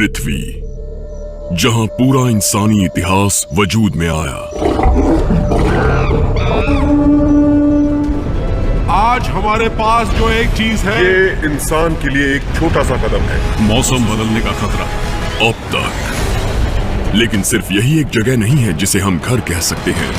पृथ्वी, जहां पूरा इंसानी इतिहास वजूद में आया। आज हमारे पास जो एक चीज है, ये इंसान के लिए एक छोटा सा कदम है। मौसम बदलने का खतरा। अब तक, लेकिन सिर्फ यही एक जगह नहीं है जिसे हम घर कह सकते हैं।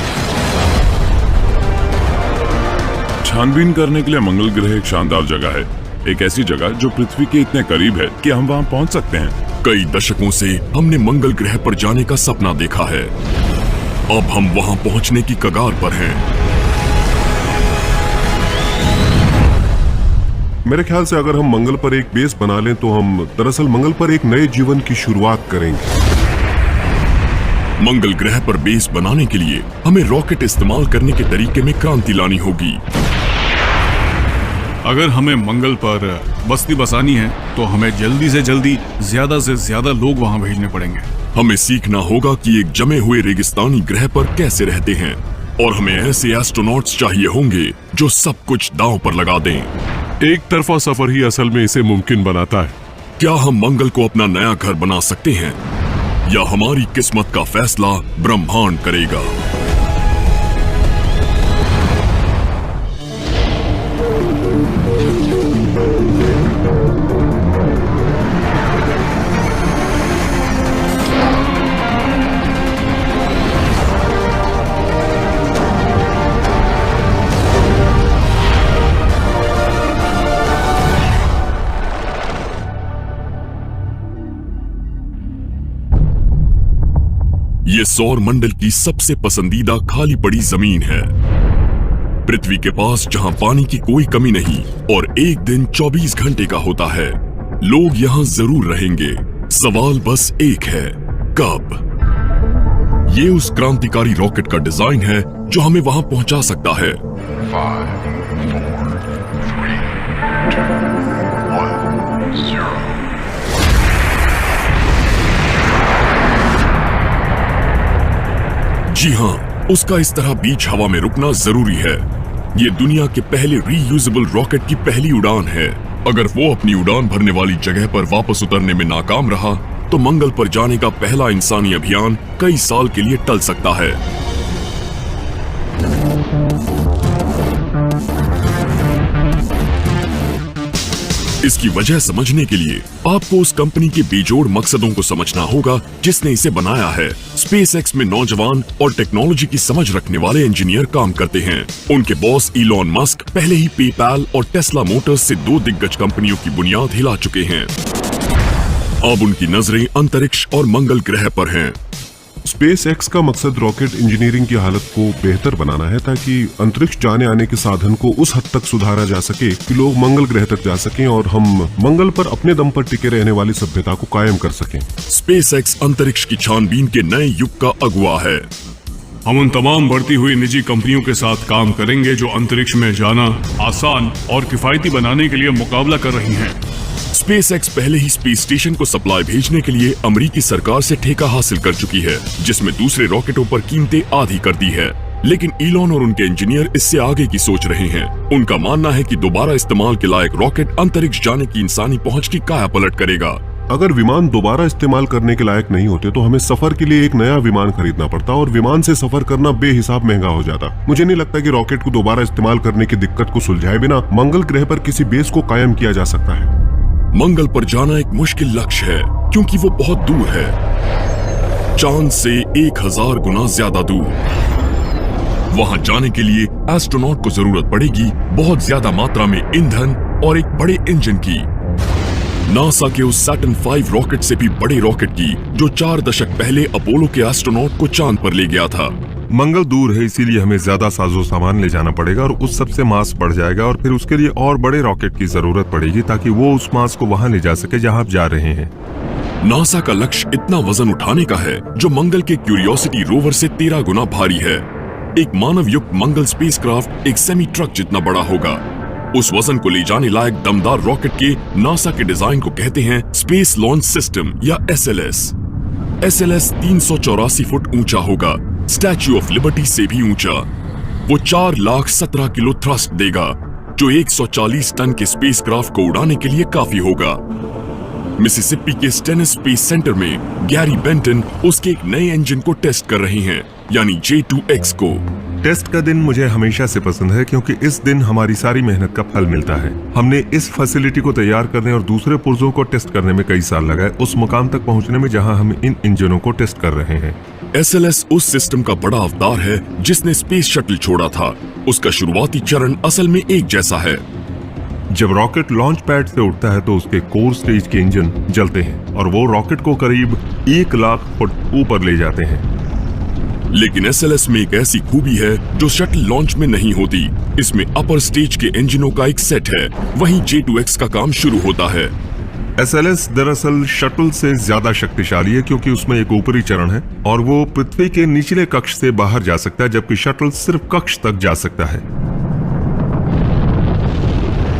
छानबीन करने के लिए मंगल ग्रह एक शानदार जगह है, एक ऐसी जगह जो पृथ्वी के इतने करीब है कि हम वहां पहुंच सकते हैं। कई दशकों से हमने मंगल ग्रह पर जाने का सपना देखा है। अब हम वहां पहुंचने की कगार पर हैं। मेरे ख्याल से अगर हम मंगल पर एक बेस बना लें तो हम दरअसल मंगल पर एक नए जीवन की शुरुआत करेंगे। मंगल ग्रह पर बेस बनाने के लिए हमें रॉकेट इस्तेमाल करने के तरीके में क्रांति लानी होगी। अगर हमें मंगल पर बस्ती बसानी है तो हमें जल्दी से ज्यादा लोग वहां भेजने पड़ेंगे। हमें सीखना होगा कि एक जमे हुए रेगिस्तानी ग्रह पर कैसे रहते हैं, और हमें ऐसे एस्ट्रोनॉट्स चाहिए होंगे जो सब कुछ दांव पर लगा दें। एक तरफा सफर ही असल में इसे मुमकिन बनाता है। क्या हम मंगल को अपना नया घर बना सकते हैं, या हमारी किस्मत का फैसला ब्रह्मांड करेगा? ये सौर मंडल की सबसे पसंदीदा खाली पड़ी जमीन है। पृथ्वी के पास जहां पानी की कोई कमी नहीं और एक दिन 24 घंटे का होता है। लोग यहां जरूर रहेंगे, सवाल बस एक है, कब? ये उस क्रांतिकारी रॉकेट का डिजाइन है जो हमें वहां पहुंचा सकता है। 5, 4, 3, 2, 1, 0। जी हां, उसका इस तरह बीच हवा में रुकना जरूरी है। ये दुनिया के पहले रीयूजेबल रॉकेट की पहली उड़ान है। अगर वो अपनी उड़ान भरने वाली जगह पर वापस उतरने में नाकाम रहा तो मंगल पर जाने का पहला इंसानी अभियान कई साल के लिए टल सकता है। इसकी वजह समझने के लिए आपको उस कंपनी के बेजोड़ मकसदों को समझना होगा जिसने इसे बनाया है। स्पेसएक्स में नौजवान और टेक्नोलॉजी की समझ रखने वाले इंजीनियर काम करते हैं। उनके बॉस इलॉन मस्क पहले ही पेपैल और टेस्ला मोटर्स से 2 दिग्गज कंपनियों की बुनियाद हिला चुके हैं। अब उनकी नजरें अंतरिक्ष और मंगल ग्रह पर हैं। स्पेसएक्स का मकसद रॉकेट इंजीनियरिंग की हालत को बेहतर बनाना है ताकि अंतरिक्ष जाने आने के साधन को उस हद तक सुधारा जा सके कि लोग मंगल ग्रह तक जा सकें और हम मंगल पर अपने दम पर टिके रहने वाली सभ्यता को कायम कर सकें। स्पेसएक्स अंतरिक्ष की छानबीन के नए युग का अगुवा है। हम उन तमाम बढ़ती हुई निजी कंपनियों के साथ काम करेंगे जो अंतरिक्ष में जाना आसान और किफायती बनाने के लिए मुकाबला कर रही हैं। स्पेसएक्स पहले ही स्पेस स्टेशन को सप्लाई भेजने के लिए अमेरिकी सरकार से ठेका हासिल कर चुकी है, जिसमें दूसरे रॉकेटों पर कीमतें आधी कर दी है। लेकिन इलॉन और उनके इंजीनियर इससे आगे की सोच रहे हैं। उनका मानना है कि दोबारा इस्तेमाल के लायक रॉकेट अंतरिक्ष जाने की इंसानी पहुंच की काया पलट करेगा। अगर विमान दोबारा इस्तेमाल करने के लायक नहीं होते तो हमें सफर के लिए एक नया विमान खरीदना पड़ता और विमान से सफर करना बेहिसाब महंगा हो जाता। मुझे नहीं लगता कि रॉकेट को दोबारा इस्तेमाल करने की दिक्कत को सुलझाए बिना मंगल ग्रह पर किसी बेस को कायम किया जा सकता है। मंगल पर जाना एक मुश्किल लक्ष्य है क्योंकि वो बहुत दूर है, चांद से 1000 गुना ज्यादा दूर। वहां जाने के लिए एस्ट्रोनॉट को जरूरत पड़ेगी बहुत ज्यादा मात्रा में ईंधन और एक बड़े इंजन की। नासा के उस सैटर्न 5 रॉकेट से भी बड़े रॉकेट की जो 4 दशक पहले अपोलो के एस्ट्रोनॉट को चांद पर ले गया था। मंगल दूर है, इसीलिए हमें ज्यादा साजो सामान ले जाना पड़ेगा और उस सबसे मास बढ़ जाएगा और फिर उसके लिए और बड़े रॉकेट की जरूरत पड़ेगी ताकि वो उस मास को वहां ले जा सके जहां आप जा रहे हैं। नासा का लक्ष्य इतना वजन उठाने का है जो मंगल के क्यूरियोसिटी रोवर से 13 गुना भारी है। एक मानव युक्त मंगल स्पेसक्राफ्ट एक सेमी ट्रक जितना बड़ा होगा। उस वजन को ले जाने लायक दमदार रॉकेट के नासा के डिजाइन को कहते हैं स्पेस लॉन्च सिस्टम या SLS। SLS 384 फुट ऊंचा होगा, स्टैच्यू ऑफ लिबर्टी से भी ऊंचा। वो 4,17,000 किलो थ्रस्ट देगा जो 140 टन के स्पेसक्राफ्ट को उड़ाने के लिए काफी होगा। मिसिसिपी के स्टेनस स्पेस सेंटर में गैरी बेंटन उसके एक नए इंजन को टेस्ट कर रहे हैं, यानी J2X को। टेस्ट का दिन मुझे हमेशा से पसंद है क्योंकि इस दिन हमारी सारी मेहनत का फल मिलता है। हमने इस फैसिलिटी को तैयार करने और दूसरे पुर्जों को टेस्ट करने में कई साल लगाए, उस मुकाम तक पहुंचने में जहां हम इन इंजनों को टेस्ट कर रहे हैं। SLS उस सिस्टम का बड़ा अवतार है जिसने स्पेस शटल छोड़ा था। उसका शुरुआती चरण असल में एक जैसा है। जब रॉकेट लॉन्च पैड से उठता है तो उसके कोर स्टेज के इंजन जलते हैं और वो रॉकेट को करीब 1 लाख फुट ऊपर ले जाते हैं। लेकिन SLS में एक ऐसी खूबी है जो शटल लॉन्च में नहीं होती। इसमें अपर स्टेज के इंजनों का एक सेट है, वहीं J2X का काम शुरू होता है। SLS दरअसल शटल से ज्यादा शक्तिशाली है क्योंकि उसमें एक ऊपरी चरण है और वो पृथ्वी के निचले कक्ष से बाहर जा सकता है, जबकि शटल सिर्फ कक्ष तक जा सकता है।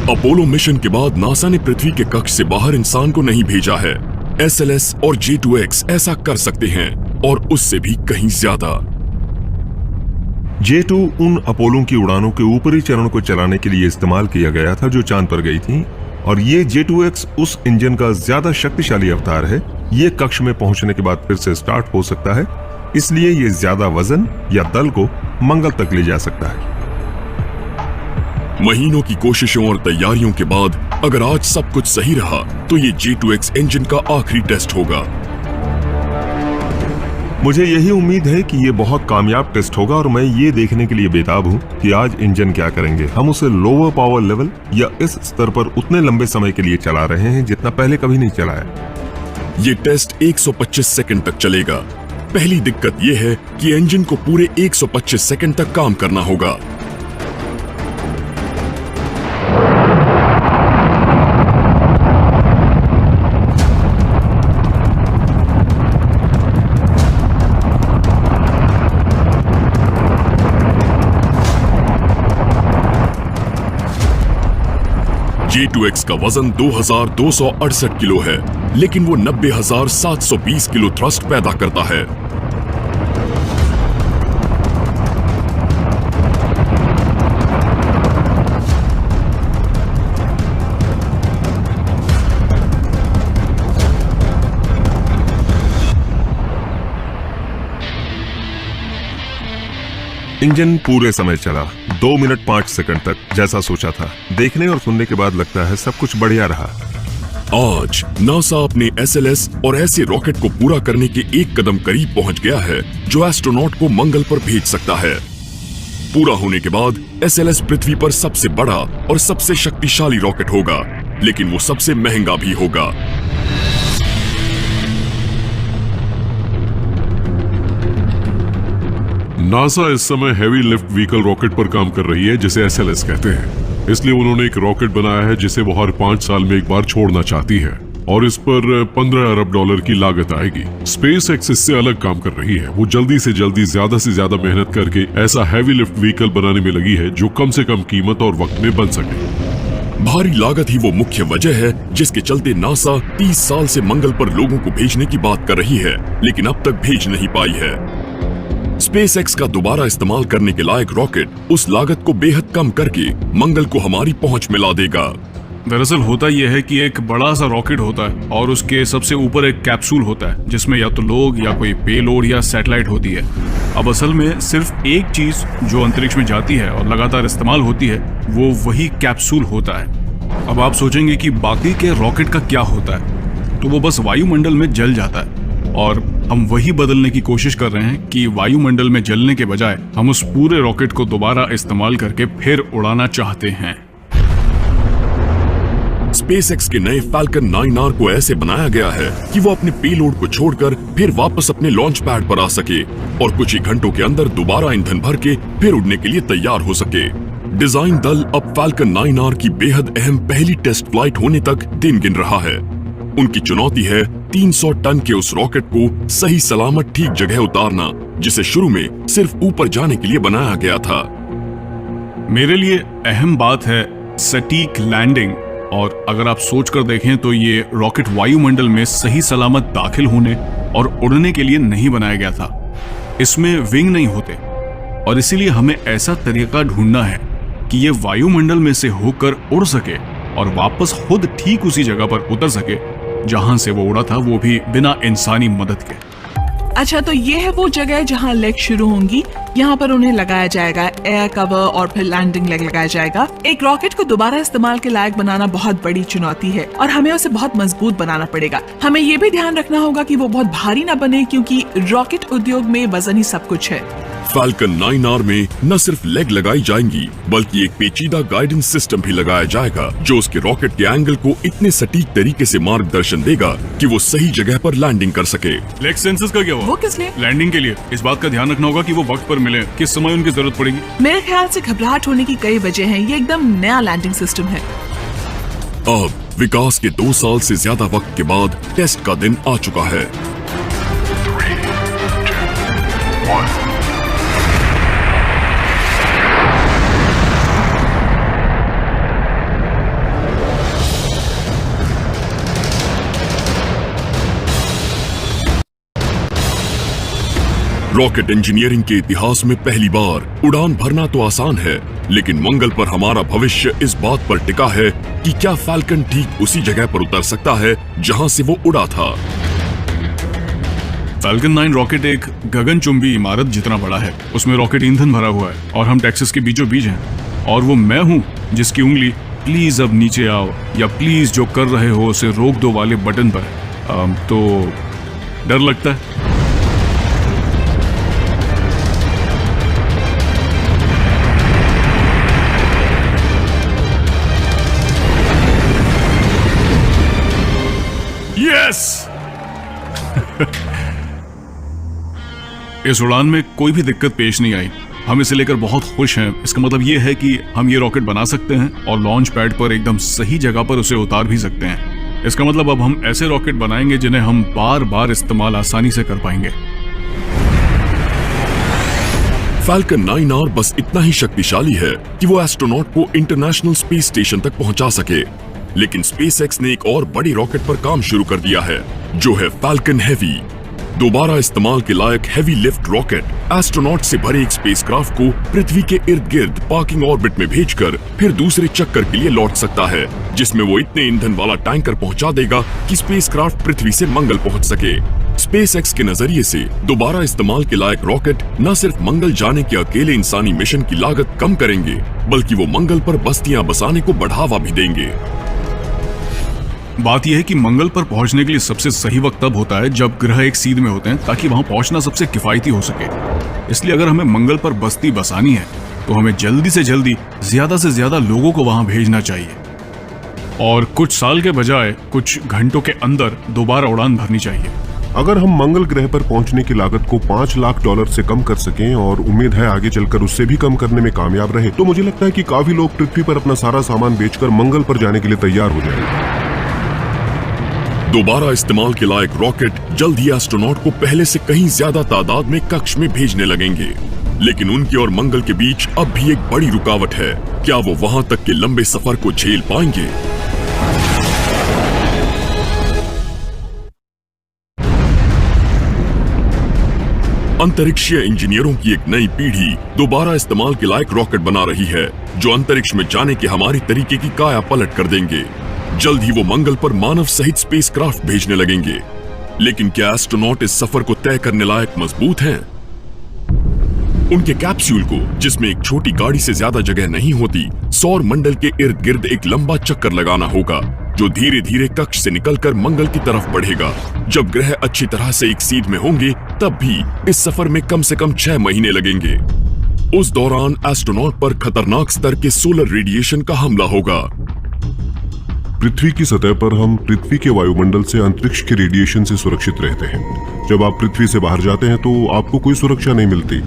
अपोलो मिशन के बाद नासा ने पृथ्वी के कक्ष से बाहर इंसान को नहीं भेजा है। SLS और J2X ऐसा कर सकते हैं और उससे भी कहीं ज्यादा। J2 उन अपोलो की उड़ानों के ऊपरी चरण को चलाने के लिए इस्तेमाल किया गया था जो चांद पर गई थी, और ये J2X उस इंजन का ज्यादा शक्तिशाली अवतार है। ये कक्ष में पहुंचने के बाद फिर से स्टार्ट हो सकता है, इसलिए ये ज्यादा वजन या दल को मंगल तक ले जा सकता है। महीनों की कोशिशों और तैयारियों के बाद अगर आज सब कुछ सही रहा तो ये J2X इंजन का आखिरी टेस्ट होगा। मुझे यही उम्मीद है कि ये बहुत कामयाब टेस्ट होगा और मैं ये देखने के लिए बेताब हूँ कि आज इंजन क्या करेंगे। हम उसे लोअर पावर लेवल या इस स्तर पर उतने लंबे समय के लिए चला रहे हैं जितना पहले कभी नहीं चलाया। ये टेस्ट 125 सेकंड तक चलेगा। पहली दिक्कत ये है कि इंजन को पूरे 125 सेकंड तक काम करना होगा। J2X का वजन 2268 किलो है, लेकिन वो 90,720 किलो थ्रस्ट पैदा करता है। इंजन पूरे समय चला, 2 मिनट 5 सेकंड तक, जैसा सोचा था। देखने और सुनने के बाद लगता है सब कुछ बढ़िया रहा। आज नासा अपने SLS और ऐसे रॉकेट को पूरा करने के एक कदम करीब पहुंच गया है जो एस्ट्रोनॉट को मंगल पर भेज सकता है। पूरा होने के बाद SLS पृथ्वी पर सबसे बड़ा और सबसे शक्तिशाली रॉकेट होगा, लेकिन वो सबसे महंगा भी होगा। नासा इस समय हैवी लिफ्ट व्हीकल रॉकेट पर काम कर रही है जिसे SLS कहते हैं। इसलिए उन्होंने एक रॉकेट बनाया है जिसे वो हर 5 साल में एक बार छोड़ना चाहती है और इस पर $15 अरब की लागत आएगी। SpaceX इससे अलग काम कर रही है। वो जल्दी से जल्दी ज्यादा से ज्यादा मेहनत करके ऐसा हैवी लिफ्ट व्हीकल बनाने में लगी है जो कम से कम कीमत और वक्त में बन सके। भारी लागत ही वो मुख्य वजह है जिसके चलते नासा 30 साल से मंगल पर लोगों को भेजने की बात कर रही है, लेकिन अब तक भेज नहीं पाई है। SpaceX का दोबारा इस्तेमाल करने के लायक रॉकेट उस लागत को बेहद कम करके मंगल को हमारी पहुंच में ला देगा। दरअसल होता यह है कि एक बड़ा सा रॉकेट होता है और उसके सबसे ऊपर एक कैप्सूल होता है जिसमें या तो लोग या कोई पेलोड या सैटेलाइट होती है। अब असल में सिर्फ एक चीज जो अंतरिक्ष में जाती है और लगातार इस्तेमाल होती है वो वही कैप्सूल होता है। अब आप सोचेंगे कि बाकी के रॉकेट का क्या होता है, तो वो बस वायुमंडल में जल जाता है और हम वही बदलने की कोशिश कर रहे हैं कि वायुमंडल में जलने के बजाय हम उस पूरे रॉकेट को दोबारा इस्तेमाल करके फिर उड़ाना चाहते हैं। SpaceX के नए Falcon 9R को ऐसे बनाया गया है कि वो अपने पेलोड को छोड़कर फिर वापस अपने लॉन्च पैड पर आ सके और कुछ ही घंटों के अंदर दोबारा ईंधन भर के फिर उड़ने के लिए तैयार हो सके। डिजाइन दल अब Falcon 9R की बेहद अहम पहली टेस्ट फ्लाइट होने तक दिन गिन रहा है। उनकी चुनौती है 300 टन के उस रॉकेट को सही सलामत ठीक जगह उतारना, जिसे शुरू में सिर्फ ऊपर जाने के लिए बनाया गया था। मेरे लिए अहम बात है सटीक लैंडिंग, और अगर आप सोच कर देखें तो ये रॉकेट वायुमंडल में सही सलामत दाखिल होने और उड़ने के लिए नहीं बनाया गया था। इसमें विंग नहीं होते और इसीलिए हमें ऐसा तरीका ढूंढना है कि ये वायुमंडल में से होकर उड़ सके और वापस खुद ठीक उसी जगह पर उतर सके जहां से वो उड़ा था, वो भी बिना इंसानी मदद के। अच्छा, तो ये है वो जगह जहाँ लेग शुरू होंगी। यहाँ पर उन्हें लगाया जाएगा एयर कवर और फिर लैंडिंग लेग लगाया जाएगा। एक रॉकेट को दोबारा इस्तेमाल के लायक बनाना बहुत बड़ी चुनौती है और हमें उसे बहुत मजबूत बनाना पड़ेगा। हमें ये भी ध्यान रखना होगा कि वो बहुत भारी ना बने, क्योंकि रॉकेट उद्योग में वजन ही सब कुछ है। फाल्कन 9R में न सिर्फ लेग लगाई जाएंगी, बल्कि एक पेचीदा गाइडेंस सिस्टम भी लगाया जाएगा जो उसके रॉकेट के एंगल को इतने सटीक तरीके से मार्गदर्शन देगा कि वो सही जगह पर लैंडिंग कर सके। लेग सेंसर्स का क्या हुआ? वो किस लिए? लैंडिंग के लिए। इस बात का ध्यान रखना होगा कि वो वक्त पर मिले, किस समय उनकी जरूरत पड़ेगी। मेरे ख्याल से घबराहट होने की कई वजह हैं। ये एकदम नया लैंडिंग सिस्टम है। अब विकास के 2 साल से ज्यादा वक्त के बाद टेस्ट का दिन आ चुका है। 3, 2, 1. रॉकेट इंजीनियरिंग के इतिहास में पहली बार उड़ान भरना तो आसान है, लेकिन मंगल पर हमारा भविष्य इस बात पर टिका है कि क्या फाल्कन ठीक उसी जगह पर उतर सकता है जहां से वो उड़ा था। फाल्कन 9 रॉकेट एक गगनचुंबी इमारत जितना बड़ा है। उसमें रॉकेट ईंधन भरा हुआ है और हम टेक्सास के बीचों बीच हैं। और वो मैं हूँ जिसकी उंगली प्लीज अब नीचे आओ या प्लीज जो कर रहे हो उसे रोक दो वाले बटन पर तो डर लगता है। यस! इस उड़ान में कोई भी दिक्कत पेश नहीं आई। हम इसे लेकर बहुत खुश हैं। इसका मतलब ये है कि हम ये रॉकेट बना सकते हैं और लॉन्च पैड पर एकदम सही जगह पर उसे उतार भी सकते हैं। इसका मतलब अब हम ऐसे रॉकेट बनाएंगे जिन्हें हम बार बार इस्तेमाल आसानी से कर पाएंगे। फाल्कन 9R बस इतना ही शक्तिशाली है कि वो एस्ट्रोनॉट को इंटरनेशनल स्पेस स्टेशन तक पहुंचा सके, लेकिन स्पेसएक्स ने एक और बड़ी रॉकेट पर काम शुरू कर दिया है, जो है फाल्कन हेवी। दोबारा इस्तेमाल के लायक हेवी लिफ्ट रॉकेट एस्ट्रोनॉट से भरे एक स्पेसक्राफ्ट को पृथ्वी के इर्द गिर्द पार्किंग ऑर्बिट में भेजकर फिर दूसरे चक्कर के लिए लौट सकता है, जिसमें वो इतने ईंधन वाला टैंकर पहुंचा देगा कि स्पेसक्राफ्ट पृथ्वी से मंगल पहुंच सके। स्पेसएक्स के नजरिए से दोबारा इस्तेमाल के लायक रॉकेट न सिर्फ मंगल जाने के अकेले इंसानी मिशन की लागत कम करेंगे, बल्कि वो मंगल पर बस्तियां बसाने को बढ़ावा भी देंगे। बात यह है कि मंगल पर पहुंचने के लिए सबसे सही वक्त तब होता है जब ग्रह एक सीध में होते हैं, ताकि वहां पहुंचना सबसे किफायती हो सके। इसलिए अगर हमें मंगल पर बस्ती बसानी है तो हमें जल्दी से जल्दी ज्यादा से ज्यादा लोगों को वहां भेजना चाहिए और कुछ साल के बजाय कुछ घंटों के अंदर दोबारा उड़ान भरनी चाहिए। अगर हम मंगल ग्रह पर पहुंचने की लागत को $5 लाख से कम कर सकें और उम्मीद है आगे चलकर उससे भी कम करने में कामयाब रहे, तो मुझे लगता है कि काफी लोग पृथ्वी पर अपना सारा सामान बेचकर मंगल पर जाने के लिए तैयार हो जाएंगे। दोबारा इस्तेमाल के लायक रॉकेट जल्द ही एस्ट्रोनॉट को पहले से कहीं ज्यादा तादाद में कक्ष में भेजने लगेंगे, लेकिन उनके और मंगल के बीच अब भी एक बड़ी रुकावट है। क्या वो वहां तक के लंबे सफर को झेल पाएंगे? अंतरिक्षीय इंजीनियरों की एक नई पीढ़ी दोबारा इस्तेमाल के लायक रॉकेट बना रही है, जो अंतरिक्ष में जाने के हमारी तरीके की काया पलट कर देंगे। जल्द ही वो मंगल पर मानव सहित स्पेसक्राफ्ट भेजने लगेंगे, लेकिन क्या एस्ट्रोनॉट इस सफर को तय करने लायक मजबूत हैं? उनके कैप्सूल को, जिसमें एक छोटी गाड़ी से ज्यादा जगह नहीं होती, सौर मंडल के इर्द गिर्द एक लंबा चक्कर लगाना होगा, जो धीरे धीरे कक्ष से निकलकर मंगल की तरफ बढ़ेगा। जब ग्रह अच्छी तरह से एक सीध में होंगे, तब भी इस सफर में कम से कम 6 महीने लगेंगे। उस दौरान एस्ट्रोनॉट पर खतरनाक स्तर के सोलर रेडिएशन का हमला होगा। पृथ्वी की सतह पर हम पृथ्वी के वायुमंडल से अंतरिक्ष के रेडिएशन से सुरक्षित रहते हैं। जब आप पृथ्वी से बाहर जाते हैं तो आपको कोई सुरक्षा नहीं मिलती।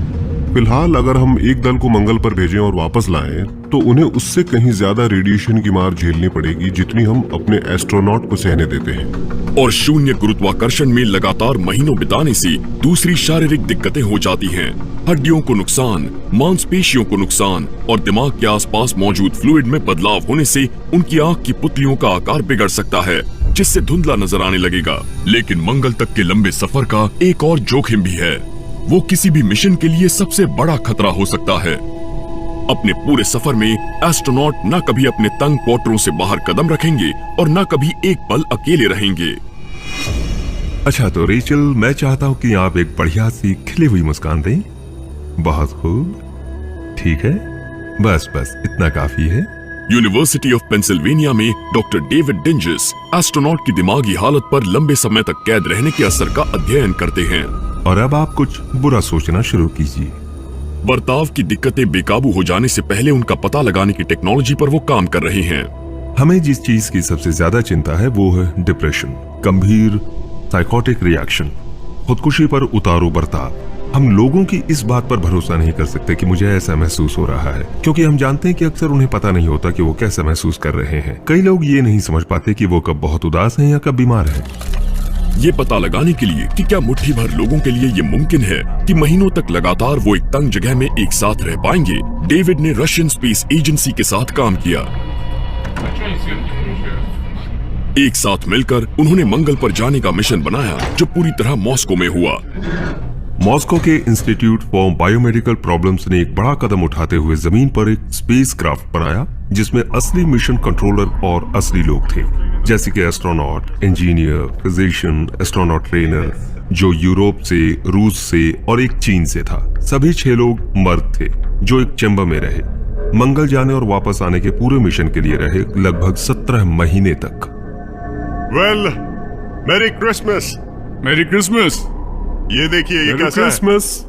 फिलहाल अगर हम एक दल को मंगल पर भेजें और वापस लाएं, तो उन्हें उससे कहीं ज्यादा रेडिएशन की मार झेलनी पड़ेगी जितनी हम अपने एस्ट्रोनॉट को सहने देते हैं। और शून्य गुरुत्वाकर्षण में लगातार महीनों बिताने से दूसरी शारीरिक दिक्कतें हो जाती हैं। हड्डियों को नुकसान, मांसपेशियों को नुकसान और दिमाग के आसपास मौजूद फ्लूइड में बदलाव होने से उनकी आंख की पुतलियों का आकार बिगड़ सकता है, जिससे धुंधला नजर आने लगेगा। लेकिन मंगल तक के लंबे सफर का एक और जोखिम भी है। वो किसी भी मिशन के लिए सबसे बड़ा खतरा हो सकता है। अपने पूरे सफर में एस्ट्रोनॉट न कभी अपने तंग क्वार्टरों से बाहर कदम रखेंगे और न कभी एक पल अकेले रहेंगे। अच्छा तो रेचल, मैं चाहता हूं कि आप एक बढ़िया सी खिली हुई मुस्कान दें। बहुत खूब, ठीक है, बस इतना काफी है। यूनिवर्सिटी ऑफ पेंसिल्वेनिया में डॉक्टर डेविड डिंजिस एस्ट्रोनॉट की दिमागी हालत पर लंबे समय तक कैद रहने के असर का अध्ययन करते हैं। और अब आप कुछ बुरा सोचना शुरू कीजिए। बर्ताव की दिक्कतें बेकाबू हो जाने से पहले उनका पता लगाने की टेक्नोलॉजी पर वो काम कर रहे हैं। हमें जिस चीज की सबसे ज्यादा चिंता है वो है डिप्रेशन, गंभीर साइकोटिक रिएक्शन, खुदकुशी पर उतारू बर्ताव। हम लोगों की इस बात पर भरोसा नहीं कर सकते कि मुझे ऐसा महसूस हो रहा है, क्योंकि हम जानते हैं कि अक्सर उन्हें पता नहीं होता कि वो कैसा महसूस कर रहे हैं। कई लोग ये नहीं समझ पाते कि वो कब बहुत उदास हैं या कब बीमार हैं। ये पता लगाने के लिए कि क्या मुट्ठी भर लोगों के लिए ये मुमकिन है कि महीनों तक लगातार वो एक तंग जगह में एक साथ रह पाएंगे, डेविड ने रशियन स्पेस एजेंसी के साथ काम किया। एक साथ मिलकर उन्होंने मंगल पर जाने का मिशन बनाया, जो पूरी तरह मॉस्को में हुआ। मॉस्को के इंस्टीट्यूट फॉर बायोमेडिकल प्रॉब्लम्स ने एक बड़ा कदम उठाते हुए जमीन पर एक स्पेसक्राफ्ट बनाया, जिसमें असली मिशन कंट्रोलर और असली लोग थे, जैसे कि astronaut, engineer, physician, astronaut trainer, जो यूरोप से, रूस से और एक चीन से था। सभी 6 लोग मर्द थे जो एक चैम्बर में रहे। मंगल जाने और वापस आने के पूरे मिशन के लिए रहे लगभग 17 महीने तक। Well, merry Christmas. मेरी क्रिसमस। ये देखिए, ये मेरी कैसा है? क्रिसमस।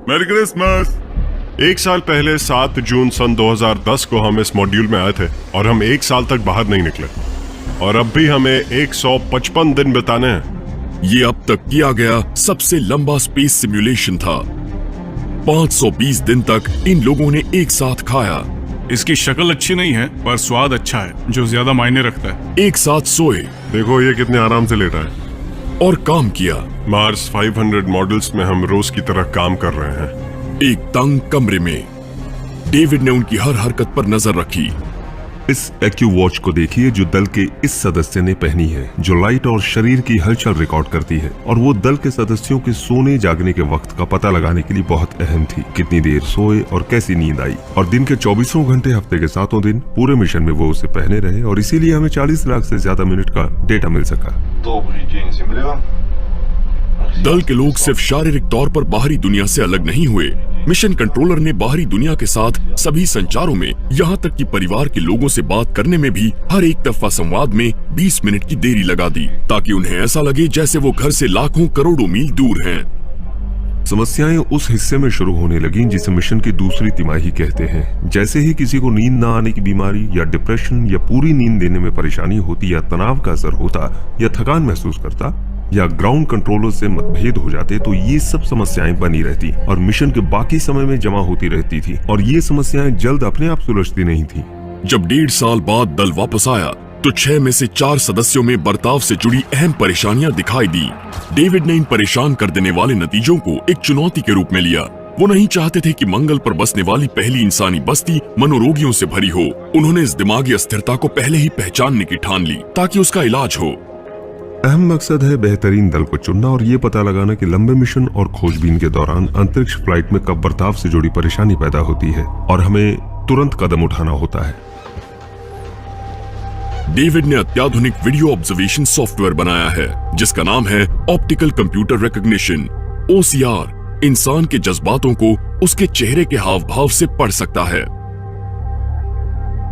मेरी क्रिसमस। 1 साल पहले 7 जून सन 2010 को हम इस मॉड्यूल में आए थे और हम 1 साल तक बाहर नहीं निकले, और अब भी हमें 155 दिन बिताने हैं। ये अब तक किया गया सबसे लंबा स्पेस सिमुलेशन था। 520 दिन तक इन लोगों ने एक साथ खाया, इसकी शक्ल अच्छी नहीं है पर स्वाद अच्छा है, जो ज्यादा मायने रखता है। एक साथ सोए देखो ये कितने आराम से लेटा है। और काम किया। मार्स 500 मॉडल्स में हम रोज की तरह काम कर रहे हैं। एक तंग कमरे में डेविड ने उनकी हर हरकत पर नजर रखी। इस एक्यू वॉच को देखिए जो दल के इस सदस्य ने पहनी है, जो लाइट और शरीर की हलचल रिकॉर्ड करती है, और वो दल के सदस्यों के सोने जागने के वक्त का पता लगाने के लिए बहुत अहम थी। कितनी देर सोए और कैसी नींद आई, और दिन के 24 घंटे हफ्ते के 7 दिन पूरे मिशन में वो उसे पहने रहे, और इसीलिए हमें 40 लाख से ज्यादा मिनट का डेटा मिल सका। Добрый день, Земля. दल के लोग सिर्फ शारीरिक तौर पर बाहरी दुनिया से अलग नहीं हुए, मिशन कंट्रोलर ने बाहरी दुनिया के साथ सभी संचारों में, यहाँ तक कि परिवार के लोगों से बात करने में भी हर एक तरफा संवाद में 20 मिनट की देरी लगा दी, ताकि उन्हें ऐसा लगे जैसे वो घर से लाखों करोड़ों मील दूर हैं। समस्याएं उस हिस्से में शुरू होने लगीं जिसे मिशन की दूसरी तिमाही कहते हैं। जैसे ही किसी को नींद न आने की बीमारी या डिप्रेशन या पूरी नींद लेने में परेशानी होती, या तनाव का असर होता, या थकान महसूस करता, या ग्राउंड कंट्रोलर से मतभेद हो जाते, तो ये सब समस्याएं बनी रहती और मिशन के बाकी समय में जमा होती रहती थी, और ये समस्याएं जल्द अपने आप सुलझती नहीं थी। जब 1.5 साल बाद दल वापस आया तो 6 में से 4 सदस्यों में बर्ताव से जुड़ी अहम परेशानियां दिखाई दी। डेविड ने इन परेशान कर देने वाले नतीजों को एक चुनौती के रूप में लिया। वो नहीं चाहते थे कि मंगल पर बसने वाली पहली इंसानी बस्ती मनोरोगियों से भरी हो। उन्होंने इस दिमागी अस्थिरता को पहले ही पहचानने की ठान ली ताकि उसका इलाज हो। अहम मकसद है बेहतरीन दल को चुनना और ये पता लगाना कि लंबे मिशन और खोजबीन के दौरान अंतरिक्ष फ्लाइट में कब बर्ताव से जुड़ी परेशानी पैदा होती है, और हमें तुरंत कदम उठाना होता है। डेविड ने अत्याधुनिक वीडियो ऑब्जर्वेशन सॉफ्टवेयर बनाया है जिसका नाम है ऑप्टिकल कंप्यूटर रिकॉग्निशन, OCR। इंसान के जज्बातों को उसके चेहरे के हाव भाव से पढ़ सकता है।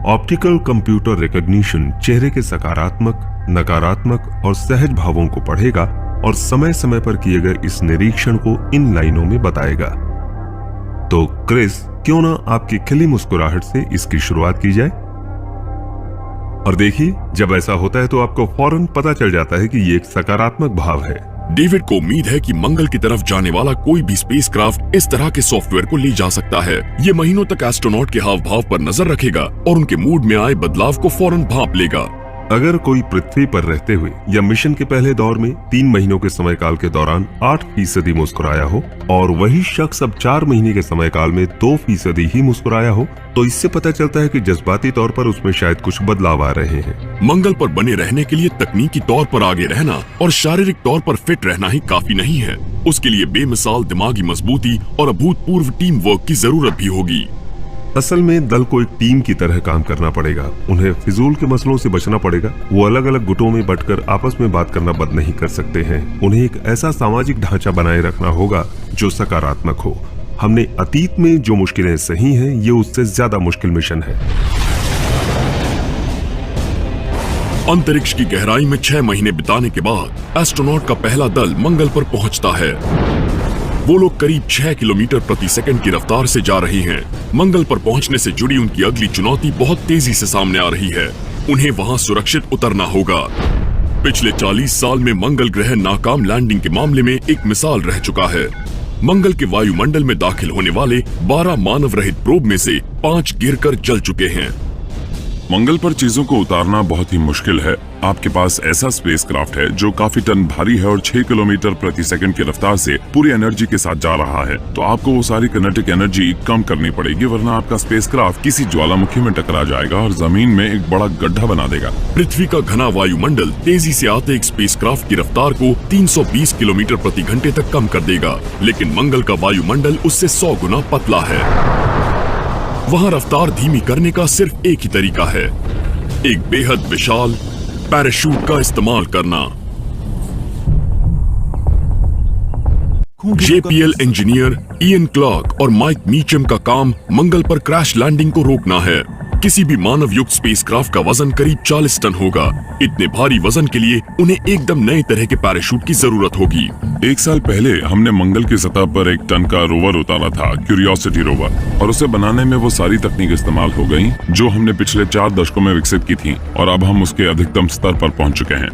ऑप्टिकल कंप्यूटर रिकॉग्निशन चेहरे के सकारात्मक, नकारात्मक और सहज भावों को पढ़ेगा और समय समय पर किए गए इस निरीक्षण को इन लाइनों में बताएगा। तो क्रिस, क्यों ना आपकी खिली मुस्कुराहट से इसकी शुरुआत की जाए। और देखिए, जब ऐसा होता है तो आपको फौरन पता चल जाता है कि ये एक सकारात्मक भाव है। डेविड को उम्मीद है कि मंगल की तरफ जाने वाला कोई भी स्पेसक्राफ्ट इस तरह के सॉफ्टवेयर को ले जा सकता है। ये महीनों तक एस्ट्रोनॉट के हाव भाव पर नजर रखेगा और उनके मूड में आए बदलाव को फौरन भांप लेगा। अगर कोई पृथ्वी पर रहते हुए या मिशन के पहले दौर में 3 महीनों के समयकाल के दौरान 8% मुस्कुराया हो, और वही शख्स अब 4 महीने के समयकाल में 2% ही मुस्कुराया हो, तो इससे पता चलता है कि जज्बाती तौर पर उसमें शायद कुछ बदलाव आ रहे हैं। मंगल पर बने रहने के लिए तकनीकी तौर पर आगे रहना और शारीरिक तौर पर फिट रहना ही काफी नहीं है। उसके लिए बेमिसाल दिमागी मजबूती और अभूतपूर्व टीम वर्क की जरूरत भी होगी। असल में दल को एक टीम की तरह काम करना पड़ेगा। उन्हें फिजूल के मसलों से बचना पड़ेगा। वो अलग अलग गुटों में बंटकर आपस में बात करना बंद नहीं कर सकते हैं। उन्हें एक ऐसा सामाजिक ढांचा बनाए रखना होगा जो सकारात्मक हो। हमने अतीत में जो मुश्किलें सही हैं, ये उससे ज्यादा मुश्किल मिशन है। अंतरिक्ष की गहराई में 6 महीने बिताने के बाद एस्ट्रोनॉट का पहला दल मंगल पर पहुंचता है। वो लोग करीब 6 किलोमीटर प्रति सेकंड की रफ्तार से जा रही हैं। मंगल पर पहुंचने से जुड़ी उनकी अगली चुनौती बहुत तेजी से सामने आ रही है। उन्हें वहां सुरक्षित उतरना होगा। पिछले 40 साल में मंगल ग्रह नाकाम लैंडिंग के मामले में एक मिसाल रह चुका है। मंगल के वायुमंडल में दाखिल होने वाले 12 मानव रहित प्रोब में से 5 गिरकर जल चुके हैं। मंगल पर चीजों को उतारना बहुत ही मुश्किल है। आपके पास ऐसा स्पेसक्राफ्ट है जो काफी टन भारी है और 6 किलोमीटर प्रति सेकंड की रफ्तार से पूरी एनर्जी के साथ जा रहा है। तो आपको वो सारी किनेटिक एनर्जी कम करनी पड़ेगी, वरना आपका स्पेसक्राफ्ट किसी ज्वालामुखी में टकरा जाएगा और जमीन में एक बड़ा गड्ढा बना देगा। पृथ्वी का घना वायुमंडल तेजी से आते एक स्पेसक्राफ्ट की रफ्तार को 320 किलोमीटर प्रति घंटे तक कम कर देगा, लेकिन मंगल का वायुमंडल उससे 100 गुना पतला है। वहां रफ्तार धीमी करने का सिर्फ एक ही तरीका है, एक बेहद विशाल पैराशूट का इस्तेमाल करना। JPL इंजीनियर इयन क्लार्क और माइक मीचम का काम मंगल पर क्रैश लैंडिंग को रोकना है। किसी भी मानव युक्त स्पेसक्राफ्ट का वजन करीब 40 टन होगा। इतने भारी वजन के लिए उन्हें एकदम नए तरह के पैराशूट की जरूरत होगी। 1 साल पहले हमने मंगल की सतह पर 1 टन का रोवर उतारा था, क्यूरियोसिटी रोवर, और उसे बनाने में वो सारी तकनीक इस्तेमाल हो गई जो हमने पिछले 4 दशकों में विकसित की थी, और अब हम उसके अधिकतम स्तर पर पहुंच चुके हैं।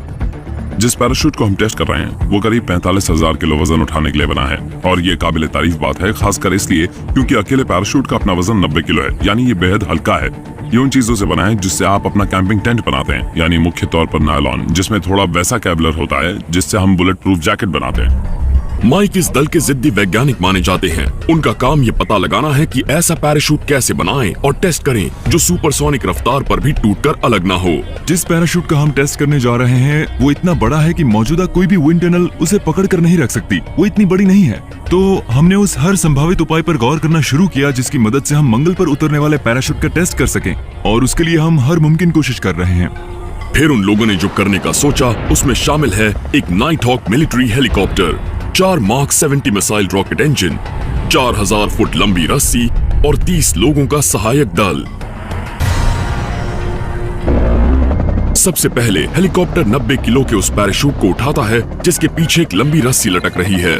जिस पैराशूट को हम टेस्ट कर रहे हैं वो करीब 45,000 किलो वजन उठाने के लिए बना है, और ये काबिल तारीफ बात है, खासकर इसलिए क्योंकि अकेले पैराशूट का अपना वजन 90 किलो है, यानी ये बेहद हल्का है। ये उन चीजों से बना है जिससे आप अपना कैंपिंग टेंट बनाते हैं, यानी मुख्य तौर पर नायलॉन, जिसमें थोड़ा वैसा केबलर होता है जिससे हम बुलेट प्रूफ जैकेट बनाते हैं। माइक इस दल के जिद्दी वैज्ञानिक माने जाते हैं। उनका काम ये पता लगाना है कि ऐसा पैराशूट कैसे बनाएं और टेस्ट करें जो सुपरसोनिक रफ्तार पर भी टूटकर अलग ना हो। जिस पैराशूट का हम टेस्ट करने जा रहे हैं वो इतना बड़ा है कि मौजूदा कोई भी विंड टनल उसे पकड़ कर नहीं रख सकती। वो इतनी बड़ी नहीं है। तो हमने उस हर संभावित उपाय पर गौर करना शुरू किया जिसकी मदद से हम मंगल पर उतरने वाले पैराशूट का टेस्ट कर सकें, और उसके लिए हम हर मुमकिन कोशिश कर रहे हैं। फिर उन लोगों ने जो करने का सोचा उसमें शामिल है एक Night Hawk military helicopter, 4 mark 70 missile rocket engine, 4000 foot लंबी रस्सी और 30 लोगों का सहायक दल। सबसे पहले हेलीकॉप्टर 90 किलो के उस पैराशूट को उठाता है जिसके पीछे एक लंबी रस्सी लटक रही है।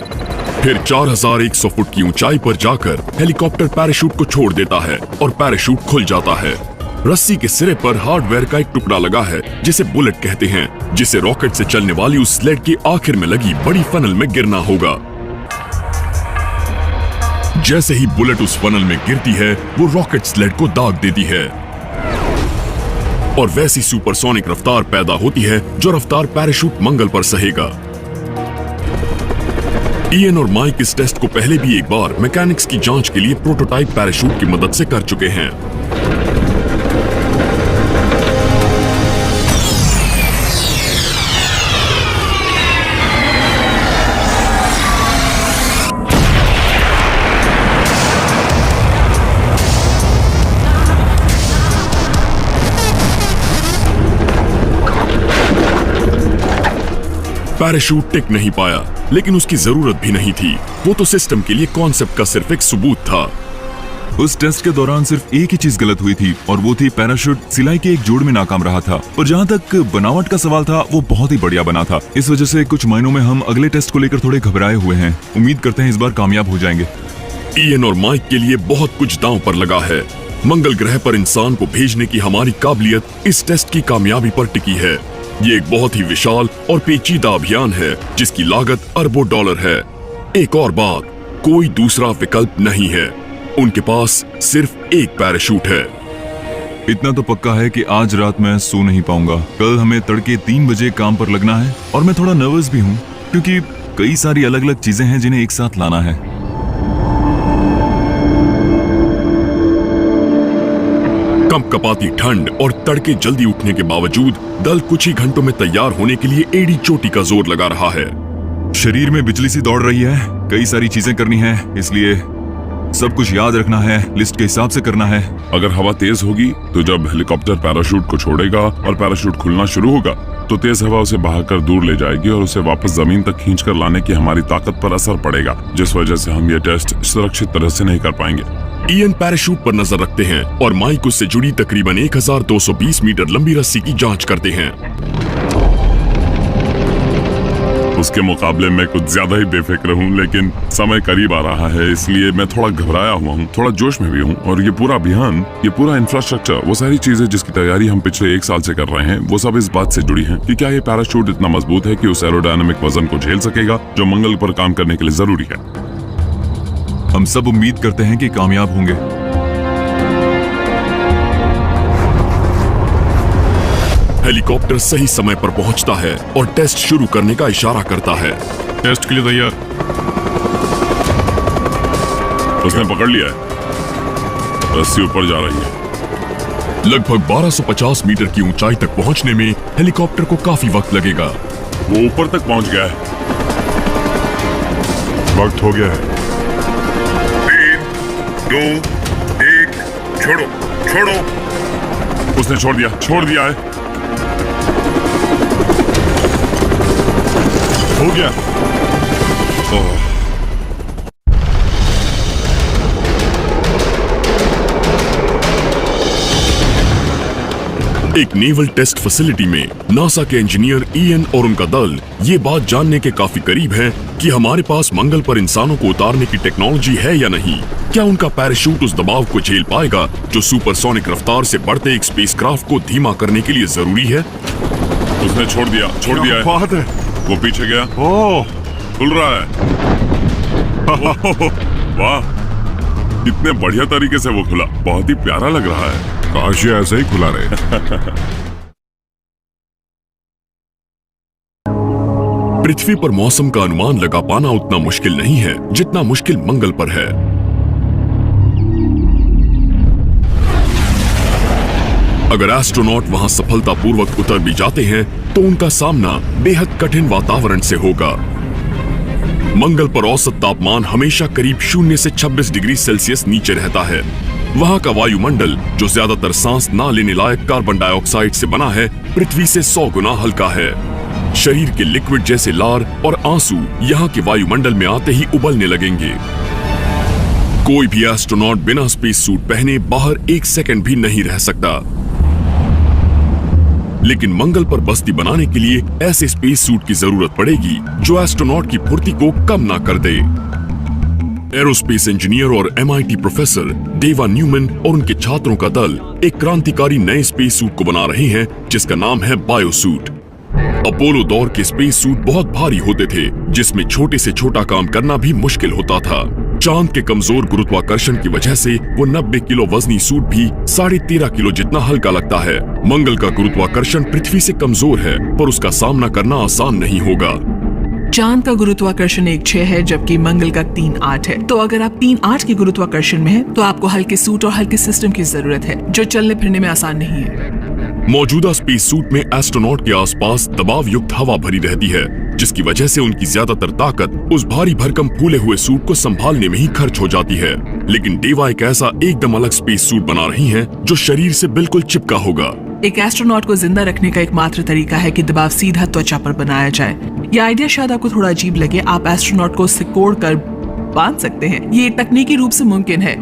फिर 4100 फुट की ऊंचाई पर जाकर हेलीकॉप्टर पैराशूट को छोड़ देता है और पैराशूट खुल जाता है। रस्सी के सिरे पर हार्डवेयर का एक टुकड़ा लगा है जिसे बुलेट कहते हैं, जिसे रॉकेट से चलने वाली उस स्लेड के आखिर में लगी बड़ी फनल में गिरना होगा। जैसे ही बुलेट उस फनल में गिरती है वो रॉकेट स्लेड को दाग देती है और वैसी सुपरसोनिक रफ्तार पैदा होती है जो रफ्तार पैराशूट मंगल पर सहेगा। इयन और माइक इस टेस्ट को पहले भी एक बार मैकेनिक्स की जांच के लिए प्रोटोटाइप पैराशूट की मदद से कर चुके हैं। पैराशूट टिक नहीं पाया, लेकिन उसकी जरूरत भी नहीं थी। वो तो सिस्टम के लिए कॉन्सेप्ट का सिर्फ एक सबूत था। उस टेस्ट के दौरान सिर्फ एक ही चीज गलत हुई थी, और वो थी पैराशूट सिलाई के एक जोड़ में नाकाम रहा था। और जहाँ तक बनावट का सवाल था वो बहुत ही बढ़िया बना था। इस वजह से कुछ महीनों में हम अगले टेस्ट को लेकर थोड़े घबराए हुए हैं। उम्मीद करते हैं इस बार कामयाब हो जाएंगे। इयन और माइक के लिए बहुत कुछ दांव पर लगा है। मंगल ग्रह पर इंसान को भेजने की हमारी काबिलियत इस टेस्ट की कामयाबी पर टिकी है। ये एक बहुत ही विशाल और पेचीदा अभियान है जिसकी लागत अरबों डॉलर है। एक और बात, कोई दूसरा विकल्प नहीं है। उनके पास सिर्फ एक पैराशूट है। इतना तो पक्का है कि आज रात मैं सो नहीं पाऊंगा। कल हमें तड़के 3 बजे काम पर लगना है, और मैं थोड़ा नर्वस भी हूँ क्योंकि कई सारी अलग अलग चीजें हैं जिन्हें एक साथ लाना है। कंपकपाती ठंड और तड़के जल्दी उठने के बावजूद दल कुछ ही घंटों में तैयार होने के लिए एड़ी चोटी का जोर लगा रहा है। शरीर में बिजली सी दौड़ रही है, कई सारी चीजें करनी है, इसलिए सब कुछ याद रखना है, लिस्ट के हिसाब से करना है। अगर हवा तेज होगी तो जब हेलीकॉप्टर पैराशूट को छोड़ेगा और पैराशूट खुलना शुरू होगा तो तेज हवा उसे बहाकर दूर ले जाएगी और उसे वापस जमीन तक खींचकर लाने की हमारी ताकत पर असर पड़ेगा, जिस वजह से हम ये टेस्ट सुरक्षित तरह से नहीं कर पाएंगे। इयन पैराशूट पर नजर रखते हैं और माइक उससे जुड़ी तकरीबन 1220 मीटर लंबी रस्सी की जांच करते हैं। उसके मुकाबले में कुछ ज्यादा ही बेफिक्र हूँ, लेकिन समय करीब आ रहा है इसलिए मैं थोड़ा घबराया हुआ हूँ, थोड़ा जोश में भी हूँ। और ये पूरा अभियान, ये पूरा इंफ्रास्ट्रक्चर, वो सारी चीजें जिसकी तैयारी हम पिछले 1 साल से कर रहे हैं, वो सब इस बात से जुड़ी हैं कि क्या ये पैराशूट इतना मजबूत है कि उस एरोडायनामिक वजन को झेल सकेगा जो मंगल पर काम करने के लिए जरूरी है। हम सब उम्मीद करते हैं कि कामयाब होंगे। हेलीकॉप्टर सही समय पर पहुंचता है और टेस्ट शुरू करने का इशारा करता है। टेस्ट के लिए तैयार। उसने पकड़ लिया है, रस्सी ऊपर जा रही है। लगभग 1250 मीटर की ऊंचाई तक पहुंचने में हेलीकॉप्टर को काफी वक्त लगेगा। वो ऊपर तक पहुंच गया है। वक्त हो गया है। 3, 2, 1, छोड़ो, छोड़ो। उसने छोड़ दिया है। हो गया। एक नेवल टेस्ट फैसिलिटी में नासा के इंजीनियर इयन और उनका दल ये बात जानने के काफी करीब है कि हमारे पास मंगल पर इंसानों को उतारने की टेक्नोलॉजी है या नहीं। क्या उनका पैराशूट उस दबाव को झेल पाएगा जो सुपरसोनिक रफ्तार से बढ़ते एक स्पेसक्राफ्ट को धीमा करने के लिए जरूरी है। उसने छोड़ दिया है। बात है। वो पीछे गया। ओह, खुल रहा है। वाह, कितने बढ़िया तरीके से वो खुला, बहुत ही प्यारा लग रहा है। काश ये ऐसे ही खुला रहे। पृथ्वी पर मौसम का अनुमान लगा पाना उतना मुश्किल नहीं है जितना मुश्किल मंगल पर है। अगर एस्ट्रोनॉट वहां सफलतापूर्वक उतर भी जाते हैं तो उनका सामना बेहद कठिन वातावरण से होगा। मंगल पर औसत तापमान हमेशा करीब 0 से 26 डिग्री सेल्सियस नीचे रहता है। वहां का वायुमंडल, जो ज्यादातर सांस ना लेने लायक कार्बन डाइऑक्साइड से बना है, पृथ्वी से 100 गुना हल्का है। शरीर के लिक्विड जैसे लार और आंसू यहाँ के वायुमंडल में आते ही उबलने लगेंगे। कोई भी एस्ट्रोनॉट बिना स्पेस सूट पहने बाहर 1 सेकंड भी नहीं रह सकता। लेकिन मंगल पर बस्ती बनाने के लिए ऐसे स्पेस सूट की जरूरत पड़ेगी जो एस्ट्रोनॉट की फुर्ती को कम ना कर दे। एरोस्पेस इंजीनियर और MIT प्रोफेसर डेवा न्यूमैन और उनके छात्रों का दल एक क्रांतिकारी नए स्पेस सूट को बना रहे हैं जिसका नाम है बायोसूट। अपोलो दौर के स्पेस सूट बहुत भारी होते थे, जिसमें छोटे से छोटा काम करना भी मुश्किल होता था। चांद के कमजोर गुरुत्वाकर्षण की वजह से वो 90 किलो वजनी सूट भी 13.5 किलो जितना हल्का लगता है। मंगल का गुरुत्वाकर्षण पृथ्वी से कमजोर है, पर उसका सामना करना आसान नहीं होगा। चांद का गुरुत्वाकर्षण 1.6 है जबकि मंगल का 3.8 है। तो अगर आप 3.8 के गुरुत्वाकर्षण में हैं, तो आपको हल्के सूट और हल्के सिस्टम की जरूरत है जो चलने फिरने में आसान नहीं है। मौजूदा स्पेस सूट में एस्ट्रोनॉट के आसपास दबाव युक्त हवा भरी रहती है, जिसकी वजह से उनकी ज्यादातर ताकत उस भारी भरकम फूले हुए सूट को संभालने में ही खर्च हो जाती है। लेकिन डेवा एक ऐसा एकदम अलग स्पेस सूट बना रही हैं जो शरीर से बिल्कुल चिपका होगा। एक एस्ट्रोनॉट को जिंदा रखने का एकमात्र तरीका है कि दबाव सीधा त्वचा पर बनाया जाए। यह आइडिया शायद आपको थोड़ा अजीब लगे। आप एस्ट्रोनॉट को सिकोड़ कर बांध सकते हैं। ये तकनीकी रूप से मुमकिन है।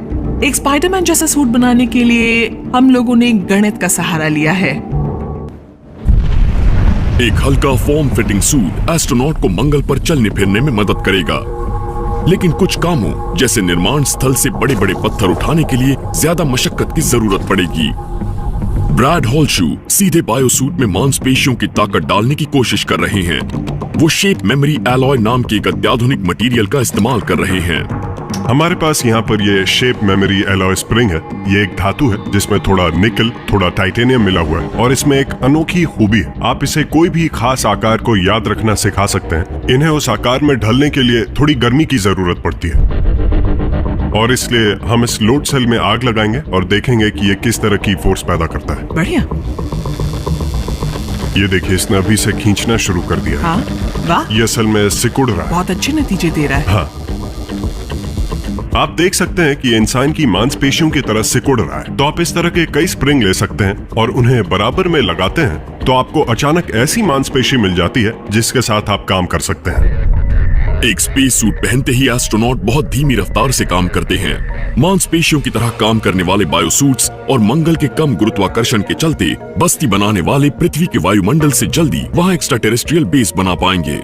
एक स्पाइडरमैन जैसा सूट बनाने के लिए हम लोगों ने गणित का सहारा लिया है। एक हल्का फॉर्म फिटिंग सूट एस्ट्रोनॉट को मंगल पर चलने फिरने में मदद करेगा, लेकिन कुछ कामों जैसे निर्माण स्थल से बड़े बड़े पत्थर उठाने के लिए ज्यादा मशक्कत की जरूरत पड़ेगी। ब्रैड हॉलशू सीधे बायोसूट में मांसपेशियों की ताकत डालने की कोशिश कर रहे हैं। वो शेप मेमोरी एलॉय नाम के एक अत्याधुनिक मटेरियल का इस्तेमाल कर रहे हैं। हमारे पास यहाँ पर ये शेप मेमोरी एलॉय स्प्रिंग है। ये एक धातु है जिसमें थोड़ा निकल, थोड़ा टाइटेनियम मिला हुआ है और इसमें एक अनोखी खूबी है। आप इसे कोई भी खास आकार को याद रखना सिखा सकते हैं। इन्हें उस आकार में ढलने के लिए थोड़ी गर्मी की जरूरत पड़ती है और इसलिए हम इस लोड सेल में आग लगाएंगे और देखेंगे कि ये किस तरह की फोर्स पैदा करता है। बढ़िया। ये देखिए, इसने अभी से खींचना शुरू कर दिया। हाँ, वाह। ये असल में सिकुड़ रहा है। बहुत अच्छे नतीजे दे रहा है। हाँ, आप देख सकते हैं कि इंसान की मांसपेशियों की तरह सिकुड़ रहा है। तो आप इस तरह के कई स्प्रिंग ले सकते हैं और उन्हें बराबर में लगाते हैं तो आपको अचानक ऐसी मांसपेशी मिल जाती है जिसके साथ आप काम कर सकते हैं। एक स्पेस सूट पहनते ही एस्ट्रोनॉट बहुत धीमी रफ्तार से काम करते हैं। मांसपेशियों की तरह काम करने वाले बायोसूट्स और मंगल के कम गुरुत्वाकर्षण के चलते बस्ती बनाने वाले पृथ्वी के वायुमंडल से जल्दी वहां एक्स्ट्रा टेरेस्ट्रियल बेस बना पाएंगे।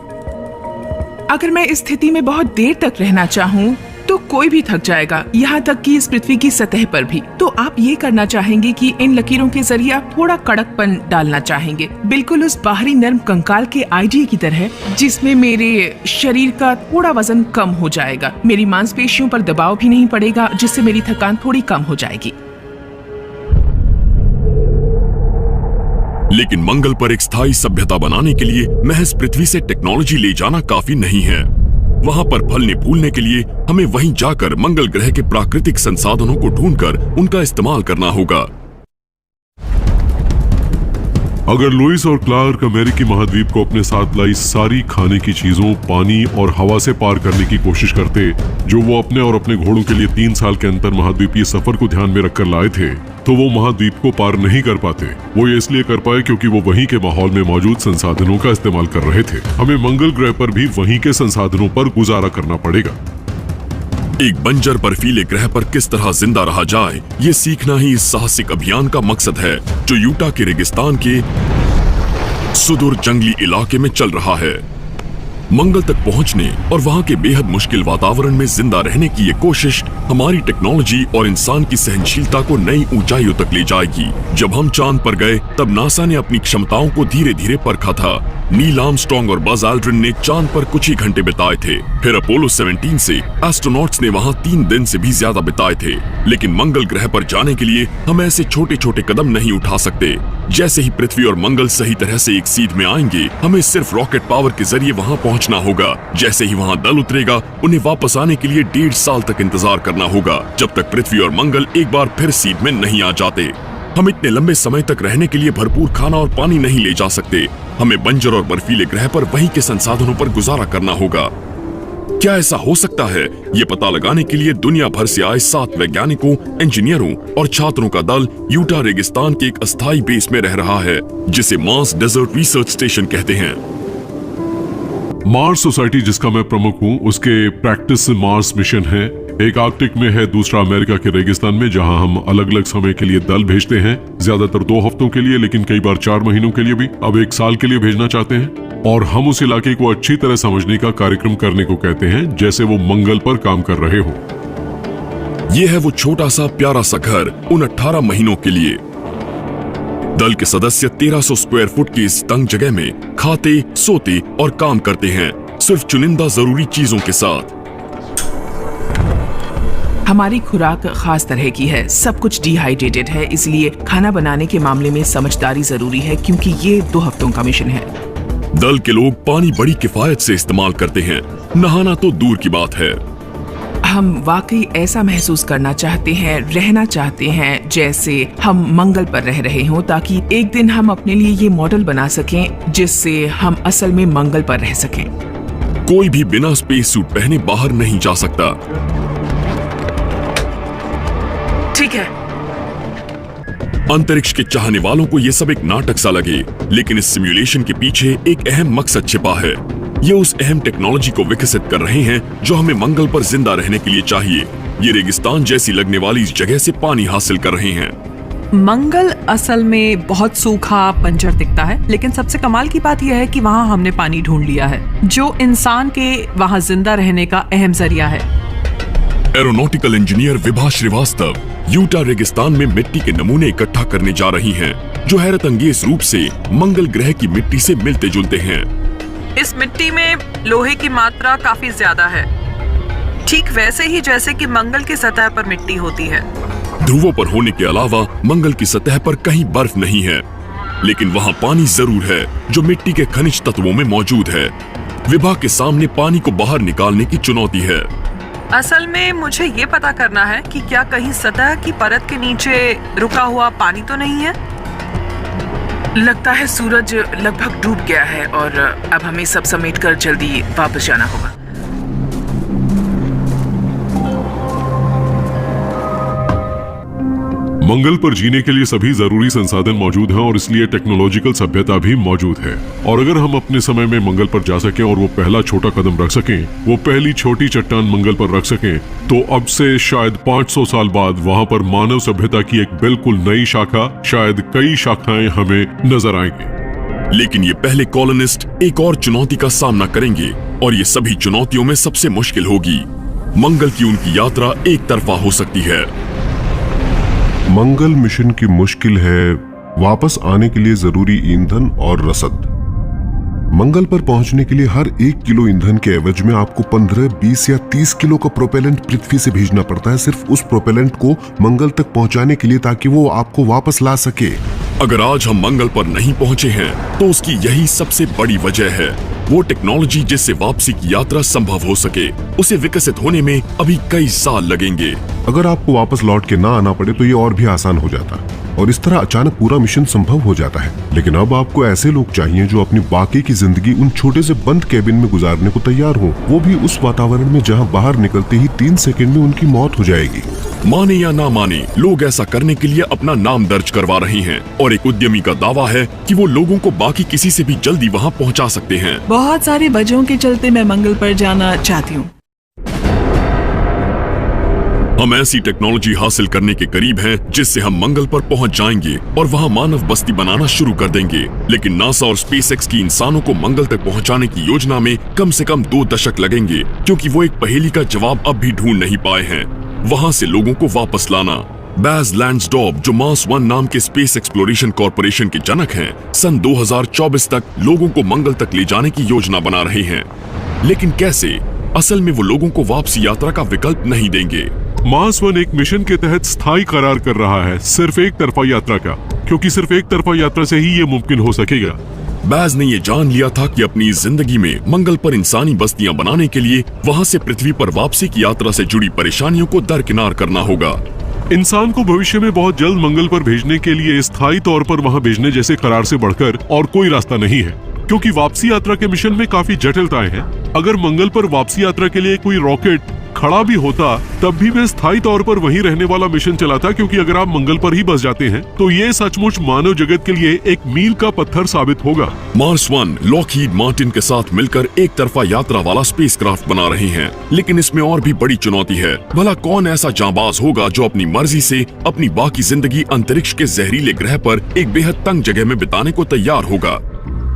अगर मैं इस स्थिति में बहुत देर तक रहना चाहूँ तो कोई भी थक जाएगा, यहाँ तक कि इस पृथ्वी की सतह पर भी। तो आप ये करना चाहेंगे कि इन लकीरों के जरिए आप थोड़ा कड़कपन डालना चाहेंगे, बिल्कुल उस बाहरी नर्म कंकाल के आइडिया की तरह, जिसमें मेरे शरीर का थोड़ा वजन कम हो जाएगा, मेरी मांसपेशियों पर दबाव भी नहीं पड़ेगा, जिससे मेरी थकान थोड़ी कम हो जाएगी। लेकिन मंगल पर एक स्थायी सभ्यता बनाने के लिए महज पृथ्वी से टेक्नोलॉजी ले जाना काफी नहीं है। वहां पर फलने फूलने के लिए हमें वहीं जाकर मंगल ग्रह के प्राकृतिक संसाधनों को ढूंढकर उनका इस्तेमाल करना होगा। अगर लुइस और क्लार्क अमेरिकी महाद्वीप को अपने साथ लाई सारी खाने की चीजों, पानी और हवा से पार करने की कोशिश करते, जो वो अपने और अपने घोड़ों के लिए 3 साल के अंतर महाद्वीपीय सफर को ध्यान में रखकर लाए थे, तो वो महाद्वीप को पार नहीं कर पाते। वो ये इसलिए कर पाए क्योंकि वो वहीं के माहौल में मौजूद संसाधनों का इस्तेमाल कर रहे थे। हमें मंगल ग्रह पर भी वहीं के संसाधनों पर गुजारा करना पड़ेगा। एक बंजर बर्फीले ग्रह पर किस तरह जिंदा रहा जाए, ये सीखना ही इस साहसिक अभियान का मकसद है, जो यूटा के रेगिस्तान के सुदूर जंगली इलाके में चल रहा है। मंगल तक पहुंचने और वहां के बेहद मुश्किल वातावरण में जिंदा रहने की ये कोशिश हमारी टेक्नोलॉजी और इंसान की सहनशीलता को नई ऊंचाइयों तक ले जाएगी। जब हम चांद पर गए तब नासा ने अपनी क्षमताओं को धीरे धीरे परखा था। नील आर्मस्ट्रांग और बज एल्ड्रिन ने चांद पर कुछ ही घंटे बिताए थे। फिर अपोलो 17 से एस्ट्रोनॉट्स ने वहां 3 दिन से भी ज्यादा बिताए थे। लेकिन मंगल ग्रह पर जाने के लिए हम ऐसे छोटे छोटे कदम नहीं उठा सकते। जैसे ही पृथ्वी और मंगल सही तरह से एक सीध में आएंगे, हमें सिर्फ रॉकेट पावर के जरिए वहां पहुंचना होगा। जैसे ही वहां दल उतरेगा, उन्हें वापस आने के लिए 1.5 साल तक इंतजार करना होगा, जब तक पृथ्वी और मंगल एक बार फिर सीध में नहीं आ जाते। हम इतने लंबे समय तक रहने के लिए भरपूर खाना और पानी नहीं ले जा सकते। हमें बंजर और बर्फीले ग्रह पर वहीं के संसाधनों पर गुजारा करना होगा। क्या ऐसा हो सकता है? ये पता लगाने के लिए दुनिया भर से आए 7 वैज्ञानिकों, इंजीनियरों और छात्रों का दल यूटा रेगिस्तान के एक अस्थायी बेस में रह रहा है, जिसे मार्स डेजर्ट रिसर्च स्टेशन कहते हैं। मार्स सोसाइटी, जिसका मैं प्रमुख हूँ, उसके प्रैक्टिस मार्स मिशन है। एक आर्कटिक में है, दूसरा अमेरिका के रेगिस्तान में, जहां हम अलग अलग समय के लिए दल भेजते हैं। ज्यादातर 2 हफ्तों के लिए, लेकिन कई बार 4 महीनों के लिए भी। अब 1 साल के लिए भेजना चाहते हैं और हम उस इलाके को अच्छी तरह समझने का कार्यक्रम करने को कहते हैं, जैसे वो मंगल पर काम कर रहे हो। ये है वो छोटा सा प्यारा सा घर उन 18 महीनों के लिए। दल के सदस्य 1300 स्क्वायर फुट की इस तंग जगह में खाते, सोते और काम करते हैं, सिर्फ चुनिंदा जरूरी चीजों के साथ। हमारी खुराक खास तरह की है, सब कुछ डिहाइड्रेटेड है, इसलिए खाना बनाने के मामले में समझदारी जरूरी है, क्योंकि ये 2 हफ्तों का मिशन है। दल के लोग पानी बड़ी किफायत से इस्तेमाल करते हैं, नहाना तो दूर की बात है। हम वाकई ऐसा महसूस करना चाहते हैं, रहना चाहते हैं जैसे हम मंगल पर रह रहे हों, ताकि एक दिन हम अपने लिए ये मॉडल बना सकें जिससे हम असल में मंगल पर रह सकें। कोई भी बिना स्पेस सूट पहने बाहर नहीं जा सकता। ठीक है। अंतरिक्ष के चाहने वालों को यह सब एक नाटक सा लगे, लेकिन इस सिमुलेशन के पीछे एक अहम मकसद छिपा है। ये उस अहम टेक्नोलॉजी को विकसित कर रहे हैं जो हमें मंगल पर जिंदा रहने के लिए चाहिए। ये रेगिस्तान जैसी लगने वाली इस जगह से पानी हासिल कर रहे हैं। मंगल असल में बहुत सूखा बंजर दिखता है, लेकिन सबसे कमाल की बात यह है कि वहाँ हमने पानी ढूंढ लिया है, जो इंसान के वहाँ जिंदा रहने का अहम जरिया है। Aeronautical engineer Vibha Srivastava Utah रेगिस्तान में मिट्टी के नमूने इकट्ठा करने जा रही हैं, जो हैरत अंगेज रूप से मंगल ग्रह की मिट्टी से मिलते जुलते हैं। इस मिट्टी में लोहे की मात्रा काफी ज्यादा है, ठीक वैसे ही जैसे कि मंगल की सतह पर मिट्टी होती है। ध्रुवों पर होने के अलावा मंगल की सतह पर कहीं बर्फ नहीं है, लेकिन वहाँ पानी जरूर है, जो मिट्टी के खनिज तत्वों में मौजूद है। विभा के सामने पानी को बाहर निकालने की चुनौती है। असल में मुझे ये पता करना है कि क्या कहीं सतह की परत के नीचे रुका हुआ पानी तो नहीं है। लगता है सूरज लगभग डूब गया है और अब हमें सब समेटकर जल्दी वापस जाना होगा। मंगल पर जीने के लिए सभी जरूरी संसाधन मौजूद हैं और इसलिए टेक्नोलॉजिकल सभ्यता भी मौजूद है। और अगर हम अपने समय में मंगल पर जा सकें और वो पहला छोटा कदम रख सकें, वो पहली छोटी चट्टान मंगल पर रख सकें, तो अब से शायद 500 साल बाद वहां पर मानव सभ्यता की एक बिल्कुल नई शाखा, शायद कई शाखाएं हमें नजर आएंगी। लेकिन ये पहले कॉलोनिस्ट एक और चुनौती का सामना करेंगे और ये सभी चुनौतियों में सबसे मुश्किल होगी। मंगल की उनकी यात्रा एक तरफा हो सकती है। मंगल मिशन की मुश्किल है वापस आने के लिए जरूरी ईंधन और रसद। मंगल पर पहुंचने के लिए हर 1 किलो ईंधन के एवज में आपको 15, 20 या 30 किलो का प्रोपेलेंट पृथ्वी से भेजना पड़ता है, सिर्फ उस प्रोपेलेंट को मंगल तक पहुंचाने के लिए, ताकि वो आपको वापस ला सके। अगर आज हम मंगल पर नहीं पहुंचे हैं, तो उसकी यही सबसे बड़ी वजह है। वो टेक्नोलॉजी जिससे वापसी की यात्रा संभव हो सके, उसे विकसित होने में अभी कई साल लगेंगे। अगर आपको वापस लौट के ना आना पड़े तो ये और भी आसान हो जाता और इस तरह अचानक पूरा मिशन संभव हो जाता है। लेकिन अब आपको ऐसे लोग चाहिए जो अपनी बाकी की जिंदगी उन छोटे से बंद केबिन में गुजारने को तैयार हो, वो भी उस वातावरण में जहां बाहर निकलते ही 3 सेकंड में उनकी मौत हो जाएगी। माने या ना माने, लोग ऐसा करने के लिए अपना नाम दर्ज करवा रहे हैं और एक उद्यमी का दावा है कि वो लोगों को बाकी किसी से भी जल्दी वहाँ पहुँचा सकते हैं। बहुत सारी वजहों के चलते मैं मंगल पर जाना चाहती हूँ। हम ऐसी टेक्नोलॉजी हासिल करने के करीब हैं जिससे हम मंगल पर पहुंच जाएंगे और वहां मानव बस्ती बनाना शुरू कर देंगे। लेकिन नासा और स्पेसएक्स की इंसानों को मंगल तक पहुंचाने की योजना में कम से कम 2 दशक लगेंगे, क्योंकि वो एक पहेली का जवाब अब भी ढूंढ नहीं पाए हैं। वहां से लोगों को वापस लाना। बैज लैंड्सडॉर्फ, जो मार्स 1 नाम के स्पेस एक्सप्लोरेशन कॉरपोरेशन के जनक हैं, सन 2024 तक लोगों को मंगल तक ले जाने की योजना बना रहे हैं। लेकिन कैसे? असल में वो लोगों को वापसी यात्रा का विकल्प नहीं देंगे। मार्स 1 एक मिशन के तहत स्थायी करार कर रहा है, सिर्फ एक तरफा यात्रा का, क्योंकि सिर्फ एक तरफा यात्रा से ही ये मुमकिन हो सकेगा। बैज ने ये जान लिया था कि अपनी जिंदगी में मंगल पर इंसानी बस्तियां बनाने के लिए वहां से पृथ्वी पर वापसी की यात्रा से जुड़ी परेशानियों को दरकिनार करना होगा। इंसान को भविष्य में बहुत जल्द मंगल पर भेजने के लिए स्थायी तौर पर वहां भेजने जैसे करार से बढ़कर और कोई रास्ता नहीं है, क्योंकि वापसी यात्रा के मिशन में काफी जटिलताएं हैं। अगर मंगल पर वापसी यात्रा के लिए कोई रॉकेट खड़ा भी होता, तब भी मैं स्थायी तौर पर वहीं रहने वाला मिशन चलाता, क्योंकि अगर आप मंगल पर ही बस जाते हैं तो ये सचमुच मानव जगत के लिए एक मील का पत्थर साबित होगा। मार्स 1 लॉकहीड मार्टिन के साथ मिलकर एक तरफा यात्रा वाला स्पेसक्राफ्ट बना रहे हैं, लेकिन इसमें और भी बड़ी चुनौती है। भला कौन ऐसा जांबाज होगा जो अपनी मर्जी से अपनी बाकी जिंदगी अंतरिक्ष के जहरीले ग्रह पर एक बेहद तंग जगह में बिताने को तैयार होगा?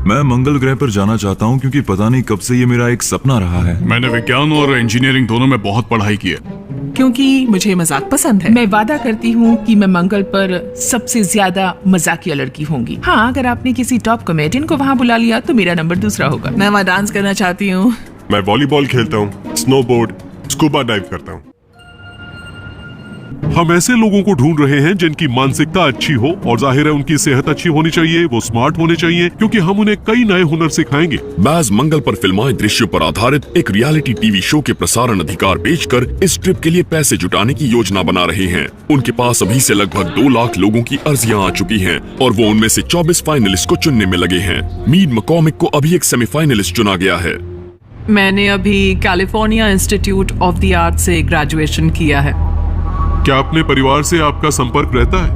मैं मंगल ग्रह पर जाना चाहता हूँ, क्योंकि पता नहीं कब से ये मेरा एक सपना रहा है। मैंने विज्ञान और इंजीनियरिंग दोनों में बहुत पढ़ाई की है। क्योंकि मुझे मजाक पसंद है। मैं वादा करती हूँ कि मैं मंगल पर सबसे ज्यादा मजाकिया लड़की होंगी। हाँ, अगर आपने किसी टॉप कॉमेडियन को वहाँ बुला लिया तो मेरा नंबर दूसरा होगा। मैं वहाँ डांस करना चाहती हूँ। मैं वॉलीबॉल खेलता हूँ, स्नोबोर्ड, स्कूबा डाइव करता हूँ। हम ऐसे लोगों को ढूंढ रहे हैं जिनकी मानसिकता अच्छी हो और जाहिर है उनकी सेहत अच्छी होनी चाहिए, वो स्मार्ट होने चाहिए, क्योंकि हम उन्हें कई नए हुनर सिखाएंगे। बैज मंगल पर फिल्माए दृश्यों पर आधारित एक रियलिटी टीवी शो के प्रसारण अधिकार बेचकर इस ट्रिप के लिए पैसे जुटाने की योजना बना रहे हैं। उनके पास अभी से लगभग 2 लाख लोगों की अर्जियां आ चुकी हैं और वो उनमें से 24 फाइनलिस्ट को चुनने में लगे हैं। मीड मकॉमिक को अभी एक सेमीफाइनलिस्ट चुना गया है। मैंने अभी California institute of the art से ग्रेजुएशन किया है। क्या अपने परिवार से आपका संपर्क रहता है?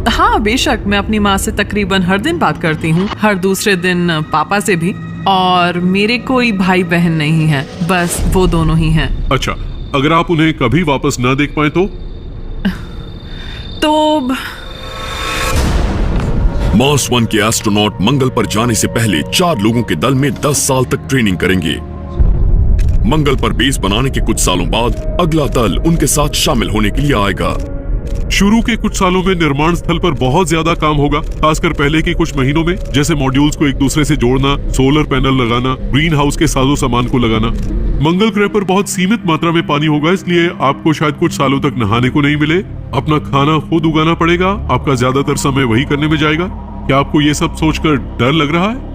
हाँ, बेशक। मैं अपनी माँ से तकरीबन हर दिन बात करती हूँ, हर दूसरे दिन पापा से भी। और मेरे कोई भाई बहन नहीं है, बस वो दोनों ही हैं। अच्छा, अगर आप उन्हें कभी वापस ना देख पाए तो मार्स 1 के एस्ट्रोनॉट मंगल पर जाने से पहले 4 लोगों के दल में 10 साल तक ट्रेनिंग करेंगे। मंगल पर बेस बनाने के कुछ सालों बाद अगला दल उनके साथ शामिल होने के लिए आएगा। शुरू के कुछ सालों में निर्माण स्थल पर बहुत ज्यादा काम होगा, खासकर पहले के कुछ महीनों में, जैसे मॉड्यूल्स को एक दूसरे से जोड़ना, सोलर पैनल लगाना, ग्रीन हाउस के साजो सामान को लगाना। मंगल ग्रह पर बहुत सीमित मात्रा में पानी होगा, इसलिए आपको शायद कुछ सालों तक नहाने को नहीं मिले। अपना खाना खुद उगाना पड़ेगा, आपका ज्यादातर समय वही करने में जाएगा। क्या आपको ये सब सोचकर डर लग रहा है?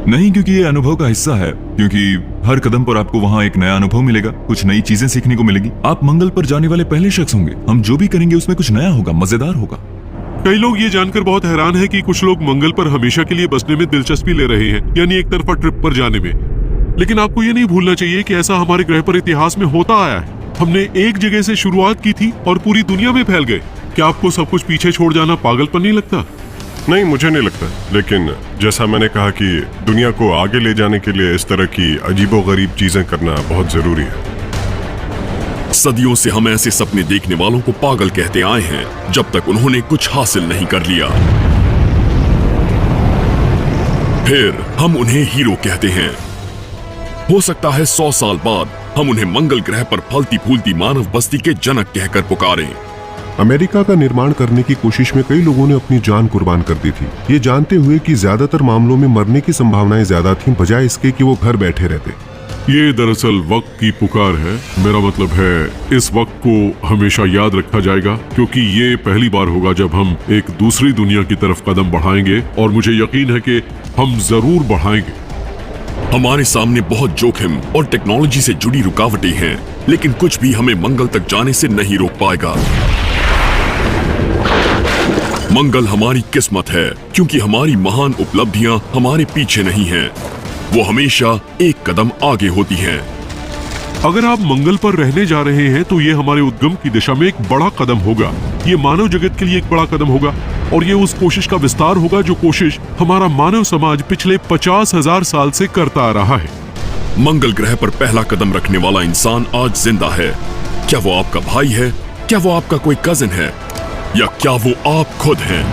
नहीं, क्योंकि ये अनुभव का हिस्सा है, क्योंकि हर कदम पर आपको वहाँ एक नया अनुभव मिलेगा, कुछ नई चीजें सीखने को मिलेगी। आप मंगल पर जाने वाले पहले शख्स होंगे। हम जो भी करेंगे उसमें कुछ नया होगा, मजेदार होगा। कई लोग ये जानकर बहुत हैरान है कि कुछ लोग मंगल पर हमेशा के लिए बसने में दिलचस्पी ले रहे हैं, यानी एक तरफा ट्रिप पर जाने में। लेकिन आपको ये नहीं भूलना चाहिए कि ऐसा हमारे ग्रह पर इतिहास में होता आया है। हमने एक जगह से शुरुआत की थी और पूरी दुनिया में फैल गए। क्या आपको सब कुछ पीछे छोड़ जाना पागलपन नहीं लगता? नहीं, मुझे नहीं लगता, लेकिन जैसा मैंने कहा कि दुनिया को आगे ले जाने के लिए इस तरह की अजीबोगरीब चीजें करना बहुत जरूरी है। सदियों से हम ऐसे सपने देखने वालों को पागल कहते आए हैं जब तक उन्होंने कुछ हासिल नहीं कर लिया। फिर हम उन्हें हीरो कहते हैं। हो सकता है 100 साल बाद हम उन्हें मंगल ग्रह पर फलती फूलती मानव बस्ती के जनक कहकर पुकारें। अमेरिका का निर्माण करने की कोशिश में कई लोगों ने अपनी जान कुर्बान कर दी थी, ये जानते हुए कि ज्यादातर मामलों में मरने की संभावनाएं ज्यादा थीं, बजाय इसके कि वो घर बैठे रहते। ये दरअसल वक्त की पुकार है। मेरा मतलब है इस वक्त को हमेशा याद रखा जाएगा, क्योंकि ये पहली बार होगा जब हम एक दूसरी दुनिया की तरफ कदम बढ़ाएंगे, और मुझे यकीन है कि हम जरूर बढ़ाएंगे। हमारे सामने बहुत जोखिम और टेक्नोलॉजी से जुड़ी रुकावटें हैं, लेकिन कुछ भी हमें मंगल तक जाने से नहीं रोक पाएगा। मंगल हमारी किस्मत है, क्योंकि हमारी महान उपलब्धियां हमारे पीछे नहीं हैं, वो हमेशा एक कदम आगे होती हैं। अगर आप मंगल पर रहने जा रहे हैं तो ये हमारे उद्गम की दिशा में एक बड़ा कदम होगा। ये मानव जगत के लिए एक बड़ा कदम होगा, और ये उस कोशिश का विस्तार होगा जो कोशिश हमारा मानव समाज पिछले 50,000 साल से करता आ रहा है। मंगल ग्रह पर पहला कदम रखने वाला इंसान आज जिंदा है। क्या वो आपका भाई है? क्या वो आपका कोई कजिन है? या क्या वो आप खुद हैं?